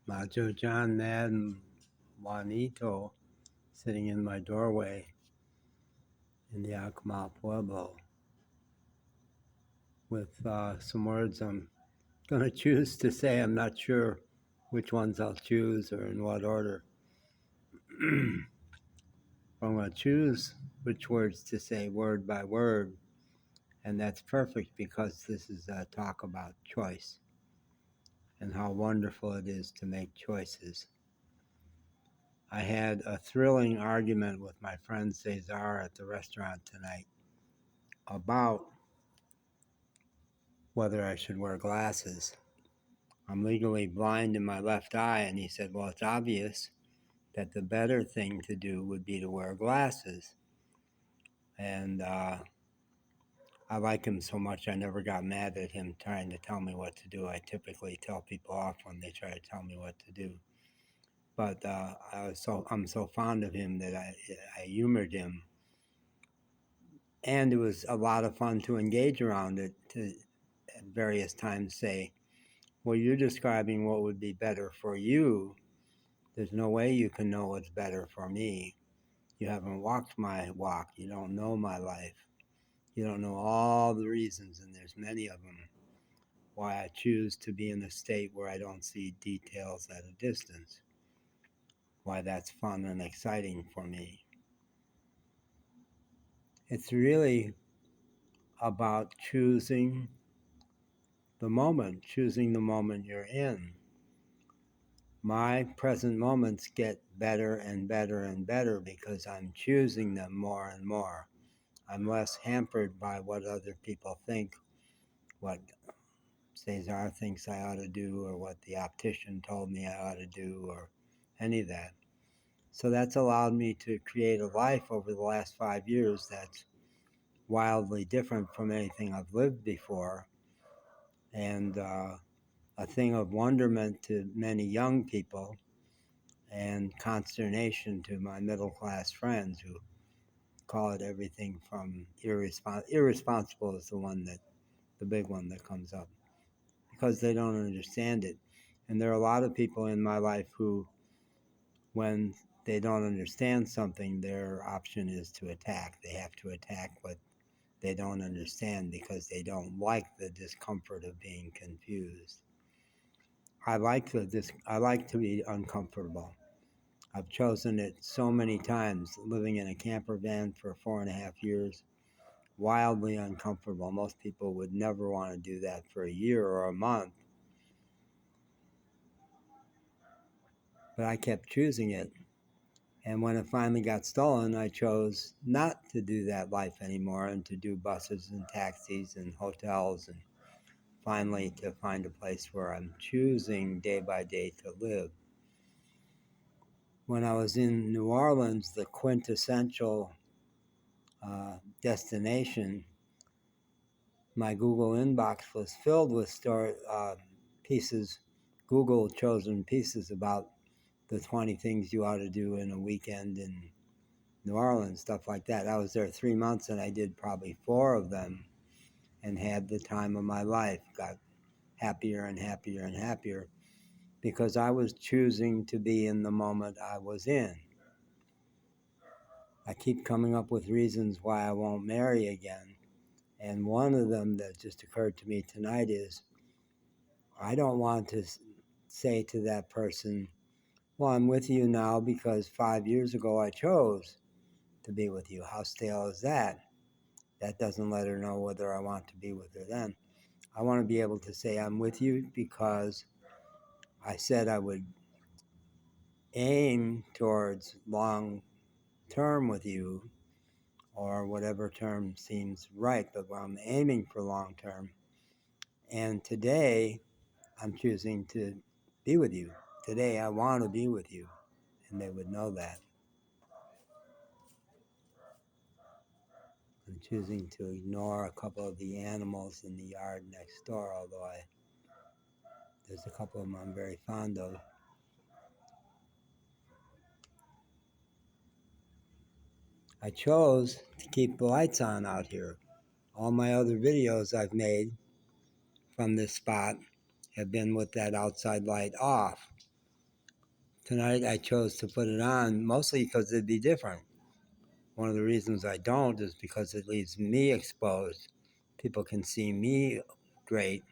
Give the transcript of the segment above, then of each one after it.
Macho John Madden Juanito sitting in my doorway in the Acoma Pueblo with some words I'm going to choose to say. I'm not sure which ones I'll choose or in what order. I'm going to choose which words to say word by word, and that's perfect because this is a talk about choice and how wonderful it is to make choices. I had a thrilling argument with my friend Cesar at the restaurant tonight about whether I should wear glasses. I'm legally blind in my left eye, and he said, well, it's obvious that the better thing to do would be to wear glasses. And I like him so much, I never got mad at him trying to tell me what to do. I typically tell people off when they try to tell me what to do. But I'm so fond of him that I humored him. And it was a lot of fun to engage around it, to at various times say, well, you're describing what would be better for you. There's no way you can know what's better for me. You haven't walked my walk. You don't know my life. You don't know all the reasons, and there's many of them, why I choose to be in a state where I don't see details at a distance, why that's fun and exciting for me. It's really about choosing the moment you're in. My present moments get better and better and better because I'm choosing them more and more. I'm less hampered by what other people think, what Cesar thinks I ought to do, or what the optician told me I ought to do, or any of that. So that's allowed me to create a life over the last 5 years that's wildly different from anything I've lived before, and a thing of wonderment to many young people and consternation to my middle-class friends who call it everything from irresponsible is the big one that comes up, because they don't understand it. And there are a lot of people in my life who, when they don't understand something, their option is to attack. They have to attack what they don't understand because they don't like the discomfort of being confused. I like to be uncomfortable. I've chosen it so many times, living in a camper van for 4.5 years, wildly uncomfortable. Most people would never want to do that for a year or a month. But I kept choosing it. And when it finally got stolen, I chose not to do that life anymore and to do buses and taxis and hotels, and finally to find a place where I'm choosing day by day to live. When I was in New Orleans, the quintessential destination, my Google inbox was filled with pieces, Google chosen pieces about the 20 things you ought to do in a weekend in New Orleans, stuff like that. I was there 3 months and I did probably 4 of them and had the time of my life, got happier and happier and happier because I was choosing to be in the moment I was in. I keep coming up with reasons why I won't marry again. And one of them that just occurred to me tonight is I don't want to say to that person, well, I'm with you now because 5 years ago I chose to be with you. How stale is that? That doesn't let her know whether I want to be with her then. I want to be able to say I'm with you because I said I would aim towards long term with you, or whatever term seems right, but I'm aiming for long term. And today I'm choosing to be with you. Today I want to be with you, and they would know that. I'm choosing to ignore a couple of the animals in the yard next door, although there's a couple of them I'm very fond of. I chose to keep the lights on out here. All my other videos I've made from this spot have been with that outside light off. tonight I chose to put it on mostly because it'd be different. One of the reasons I don't is because it leaves me exposed. People can see me great,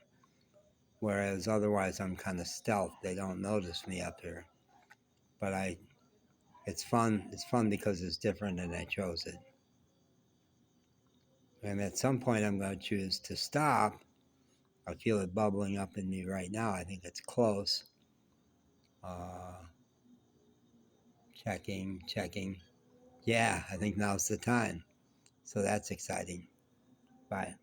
whereas otherwise I'm kind of stealth. They don't notice me up here. But it's fun. It's fun because it's different and I chose it. And at some point I'm going to choose to stop. I feel it bubbling up in me right now. I think it's close. Checking. Yeah, I think now's the time. So that's exciting. Bye.